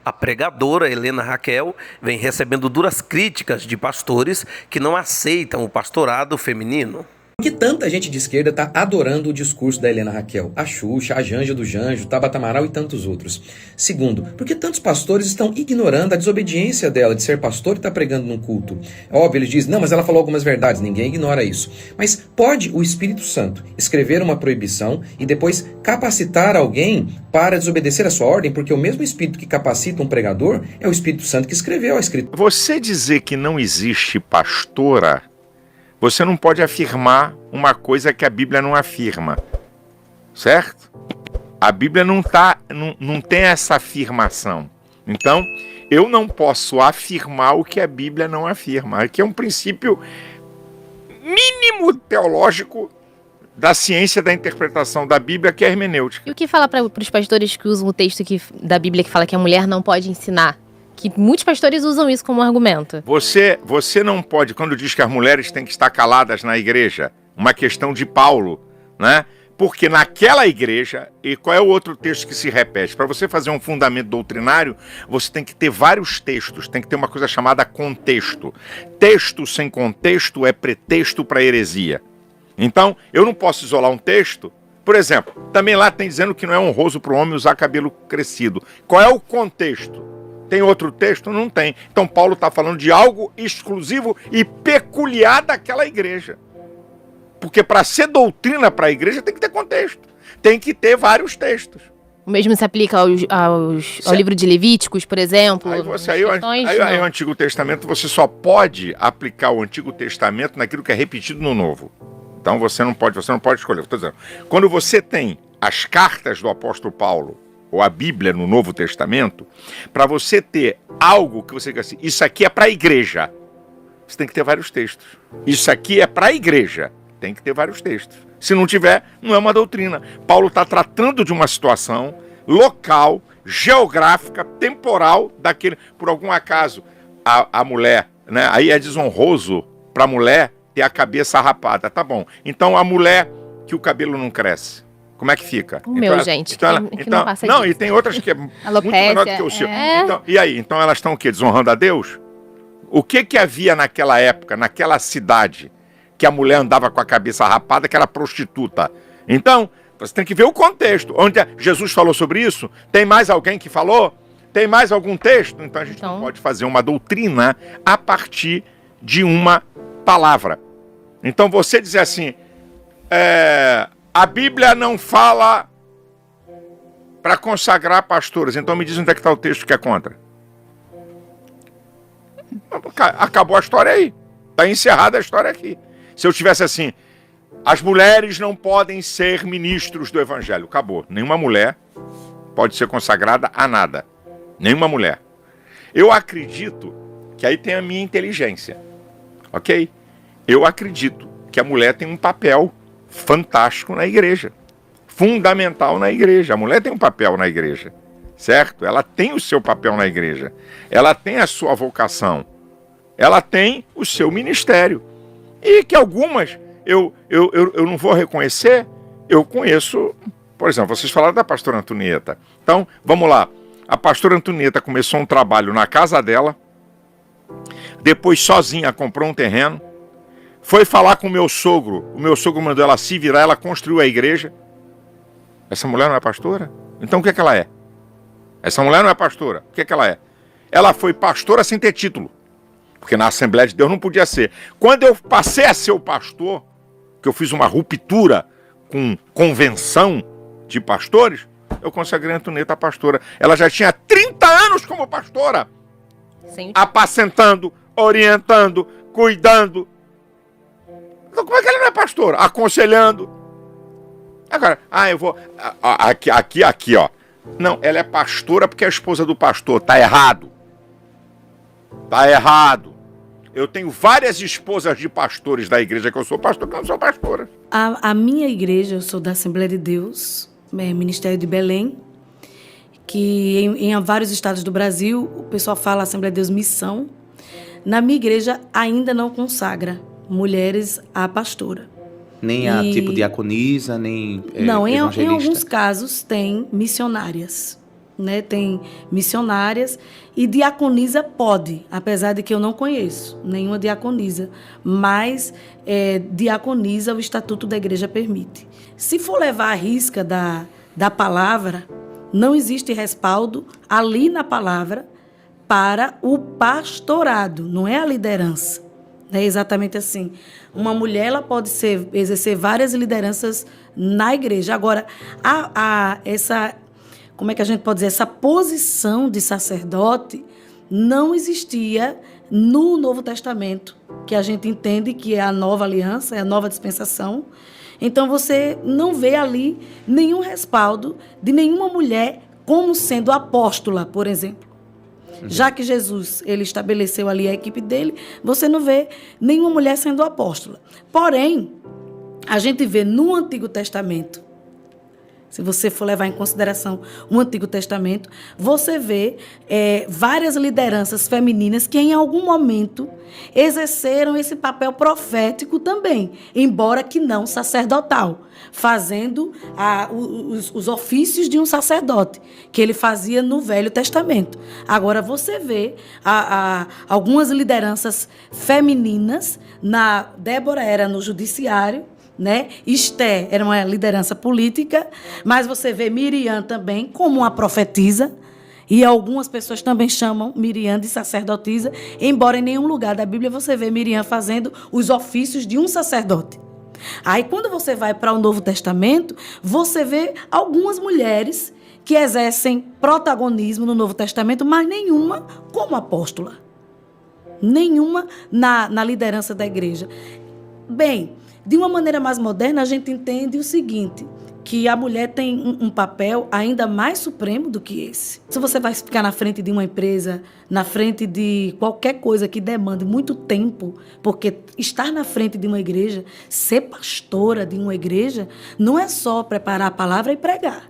A pregadora Helena Raquel vem recebendo duras críticas de pastores que não aceitam o pastorado feminino. Por que tanta gente de esquerda está adorando o discurso da Helena Raquel? A Xuxa, a Janja do Janjo, Tabata Amaral e tantos outros. Segundo, por que tantos pastores estão ignorando a desobediência dela de ser pastor e estar pregando num culto? É óbvio, eles dizem, não, mas ela falou algumas verdades, ninguém ignora isso. Mas pode o Espírito Santo escrever uma proibição e depois capacitar alguém para desobedecer a sua ordem? Porque o mesmo Espírito que capacita um pregador é o Espírito Santo que escreveu a Escritura. Você dizer que não existe pastora, você não pode afirmar uma coisa que a Bíblia não afirma, certo? A Bíblia não tem essa afirmação. Então, eu não posso afirmar o que a Bíblia não afirma. Aqui é um princípio mínimo teológico da ciência da interpretação da Bíblia, que é a hermenêutica. E o que fala para os pastores que usam o texto da Bíblia que fala que a mulher não pode ensinar? Que muitos pastores usam isso como argumento. Você não pode, quando diz que as mulheres têm que estar caladas na igreja, uma questão de Paulo, né? Porque naquela igreja, e qual é o outro texto que se repete? Para você fazer um fundamento doutrinário, você tem que ter vários textos, tem que ter uma coisa chamada contexto. Texto sem contexto é pretexto para heresia. Então, eu não posso isolar um texto. Por exemplo, também lá tem dizendo que não é honroso para o homem usar cabelo crescido. Qual é o contexto? Tem outro texto? Não tem. Então Paulo está falando de algo exclusivo e peculiar daquela igreja. Porque para ser doutrina para a igreja tem que ter contexto. Tem que ter vários textos. O mesmo se aplica ao livro de Levíticos, por exemplo? Aí o Antigo Testamento, você só pode aplicar o Antigo Testamento naquilo que é repetido no Novo. Então você não pode escolher. Estou dizendo, quando você tem as cartas do apóstolo Paulo, ou a Bíblia no Novo Testamento, para você ter algo que você diga assim, isso aqui é para a igreja, você tem que ter vários textos. Isso aqui é para a igreja, tem que ter vários textos. Se não tiver, não é uma doutrina. Paulo está tratando de uma situação local, geográfica, temporal, daquele, por algum acaso, a mulher, né? Aí é desonroso para a mulher ter a cabeça rapada, tá bom. Então a mulher que o cabelo não cresce, como é que fica? O meu, gente, que não passa não, disso. E tem outras que é Alopécia, muito menor do que o seu. Então, e aí? Então elas estão o quê? Desonrando a Deus? O que havia naquela época, naquela cidade, que a mulher andava com a cabeça rapada, que era prostituta? Então, você tem que ver o contexto. Onde Jesus falou sobre isso? Tem mais alguém que falou? Tem mais algum texto? Então a gente não pode fazer uma doutrina a partir de uma palavra. Então você dizer assim, a Bíblia não fala para consagrar pastores. Então me diz onde é que está o texto que é contra. Acabou a história aí. Está encerrada a história aqui. Se eu tivesse assim, as mulheres não podem ser ministros do Evangelho. Acabou. Nenhuma mulher pode ser consagrada a nada. Nenhuma mulher. Eu acredito que aí tem a minha inteligência. Ok? Eu acredito que a mulher tem um papel fantástico na igreja, fundamental na igreja. A mulher tem um papel na igreja, certo? Ela tem o seu papel na igreja, ela tem a sua vocação, ela tem o seu ministério, e que algumas eu não vou reconhecer. Eu conheço, por exemplo, vocês falaram da pastora Antonieta. Então, vamos lá, a pastora Antonieta começou um trabalho na casa dela, depois sozinha comprou um terreno, foi falar com o meu sogro mandou ela se virar, ela construiu a igreja. Essa mulher não é pastora? Então o que é que ela é? Essa mulher não é pastora, o que é que ela é? Ela foi pastora sem ter título, porque na Assembleia de Deus não podia ser. Quando eu passei a ser o pastor, que eu fiz uma ruptura com convenção de pastores, eu consagrei a Antonieta pastora. Ela já tinha 30 anos como pastora, apacentando, orientando, cuidando. Então como é que ela não é pastora? Aconselhando. Agora, eu vou... Aqui, ó. Não, ela é pastora porque é a esposa do pastor. Tá errado. Tá errado. Eu tenho várias esposas de pastores da igreja que eu sou pastor, que eu não sou pastora. A minha igreja, eu sou da Assembleia de Deus, Ministério de Belém, que em vários estados do Brasil, o pessoal fala Assembleia de Deus Missão. Na minha igreja ainda não consagra mulheres a pastora. Nem a tipo diaconisa, nem não, evangelista? Em alguns casos tem missionárias. né? Tem missionárias. E diaconisa pode, apesar de que eu não conheço nenhuma diaconisa. Mas diaconisa o Estatuto da Igreja permite. Se for levar a risca da palavra, não existe respaldo ali na palavra para o pastorado, não é a liderança. É exatamente assim. Uma mulher ela pode exercer várias lideranças na igreja. Agora, como é que a gente pode dizer? Essa posição de sacerdote não existia no Novo Testamento, que a gente entende que é a nova aliança, é a nova dispensação. Então, você não vê ali nenhum respaldo de nenhuma mulher como sendo apóstola, por exemplo. Já que Jesus ele estabeleceu ali a equipe dele, você não vê nenhuma mulher sendo apóstola. Porém, a gente vê no Antigo Testamento, se você for levar em consideração o Antigo Testamento, você vê várias lideranças femininas que em algum momento exerceram esse papel profético também, embora que não sacerdotal, fazendo os ofícios de um sacerdote, que ele fazia no Velho Testamento. Agora, você vê algumas lideranças femininas, Débora era no judiciário, né? Esté era uma liderança política, mas você vê Miriam também como uma profetisa, e algumas pessoas também chamam Miriam de sacerdotisa, embora em nenhum lugar da Bíblia você vê Miriam fazendo os ofícios de um sacerdote. Aí, quando você vai para o Novo Testamento, você vê algumas mulheres que exercem protagonismo no Novo Testamento, mas nenhuma como apóstola. Nenhuma na liderança da igreja. Bem, de uma maneira mais moderna, a gente entende o seguinte, que a mulher tem um papel ainda mais supremo do que esse. Se você vai ficar na frente de uma empresa, na frente de qualquer coisa que demande muito tempo, porque estar na frente de uma igreja, ser pastora de uma igreja, não é só preparar a palavra e pregar.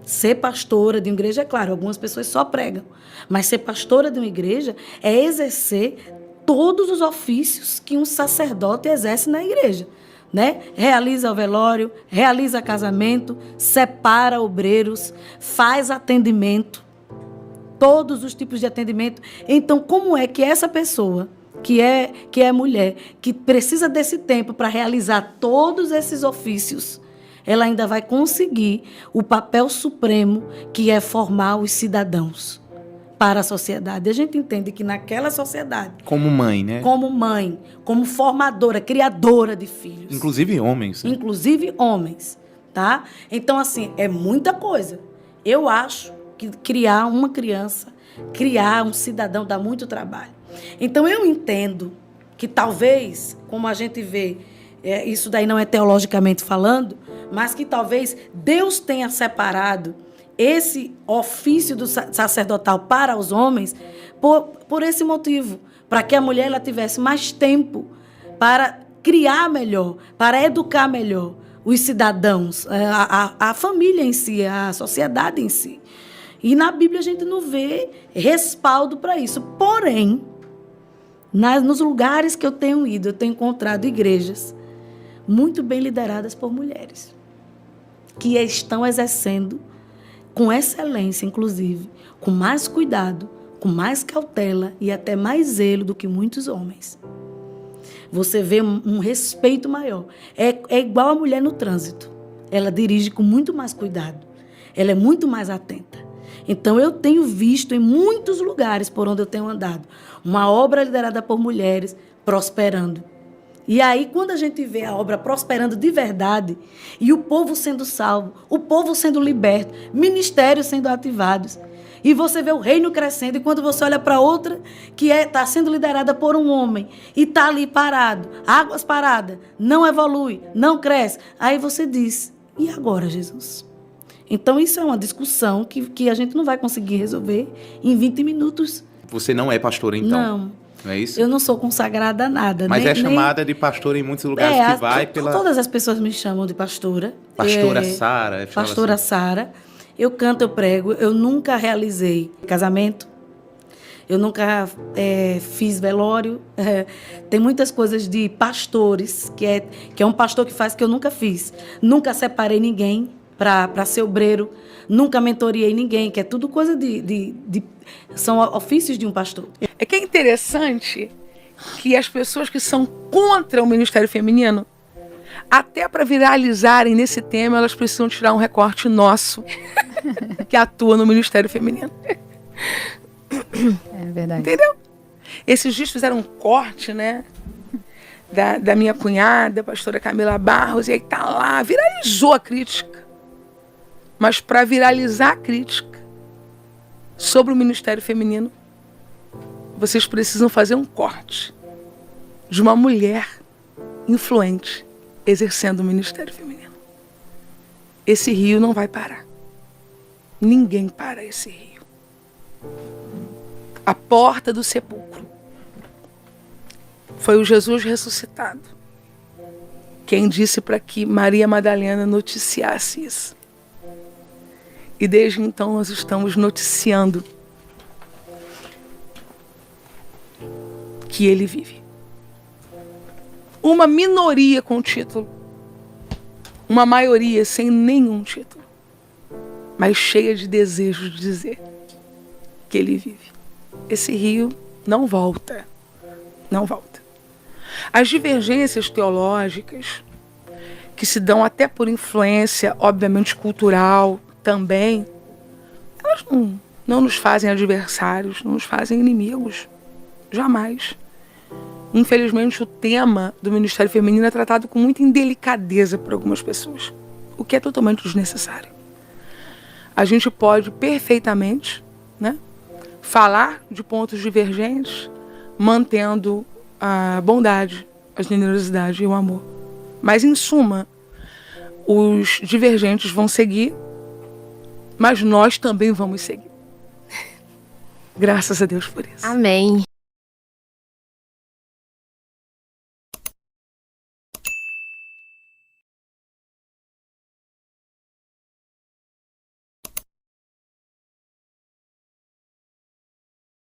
Ser pastora de uma igreja, é claro, algumas pessoas só pregam, mas ser pastora de uma igreja é exercer todos os ofícios que um sacerdote exerce na igreja, né? Realiza o velório, realiza casamento, separa obreiros, faz atendimento, todos os tipos de atendimento. Então, como é que essa pessoa, que é mulher, que precisa desse tempo para realizar todos esses ofícios, ela ainda vai conseguir o papel supremo, que é formar os cidadãos para a sociedade? A gente entende que naquela sociedade... Como mãe, né? Como mãe, como formadora, criadora de filhos. Inclusive homens. Né? Inclusive homens, tá? Então, assim, é muita coisa. Eu acho que criar uma criança, criar um cidadão dá muito trabalho. Então, eu entendo que talvez, como a gente vê, isso daí não é teologicamente falando, mas que talvez Deus tenha separado esse ofício do sacerdotal para os homens por esse motivo, para que a mulher ela tivesse mais tempo para criar melhor, para educar melhor os cidadãos, a família em si, a sociedade em si. E na Bíblia a gente não vê respaldo para isso. Porém, nos lugares que eu tenho ido, eu tenho encontrado igrejas muito bem lideradas por mulheres, que estão exercendo com excelência, inclusive, com mais cuidado, com mais cautela e até mais zelo do que muitos homens. Você vê um respeito maior. É igual a mulher no trânsito. Ela dirige com muito mais cuidado. Ela é muito mais atenta. Então, eu tenho visto em muitos lugares por onde eu tenho andado uma obra liderada por mulheres prosperando. E aí, quando a gente vê a obra prosperando de verdade, e o povo sendo salvo, o povo sendo liberto, ministérios sendo ativados, e você vê o reino crescendo, e quando você olha para outra que está sendo liderada por um homem, e está ali parado, águas paradas, não evolui, não cresce, aí você diz, e agora, Jesus? Então, isso é uma discussão que a gente não vai conseguir resolver em 20 minutos. Você não é pastora, então? Não. Não é isso? Eu não sou consagrada a nada. Mas é chamada de pastora em muitos lugares que vai pela... Todas as pessoas me chamam de pastora. Pastora Sara. Pastora assim. Sara. Eu canto, eu prego. Eu nunca realizei casamento. Eu nunca fiz velório. Tem muitas coisas de pastores, que é um pastor que faz que eu nunca fiz. Nunca separei ninguém. para ser obreiro. Nunca mentoreei ninguém, que é tudo coisa são ofícios de um pastor. É que é interessante que as pessoas que são contra o ministério feminino, até para viralizarem nesse tema, elas precisam tirar um recorte nosso que atua no ministério feminino. É verdade. Entendeu? Esses dias fizeram um corte, né? Da minha cunhada, a pastora Camila Barros, e aí tá lá, viralizou a crítica. Mas para viralizar a crítica sobre o ministério feminino, vocês precisam fazer um corte de uma mulher influente exercendo o ministério feminino. Esse rio não vai parar. Ninguém para esse rio. A porta do sepulcro foi o Jesus ressuscitado quem disse para que Maria Madalena noticiasse isso. E desde então nós estamos noticiando que ele vive. Uma minoria com título, uma maioria sem nenhum título, mas cheia de desejo de dizer que ele vive. Esse rio não volta, não volta. As divergências teológicas, que se dão até por influência, obviamente, cultural também, elas não nos fazem adversários, não nos fazem inimigos, jamais. Infelizmente, o tema do Ministério Feminino é tratado com muita indelicadeza por algumas pessoas, o que é totalmente desnecessário. A gente pode perfeitamente, né, falar de pontos divergentes, mantendo a bondade, a generosidade e o amor. Mas, em suma, os divergentes vão seguir, mas nós também vamos seguir. Graças a Deus por isso. Amém.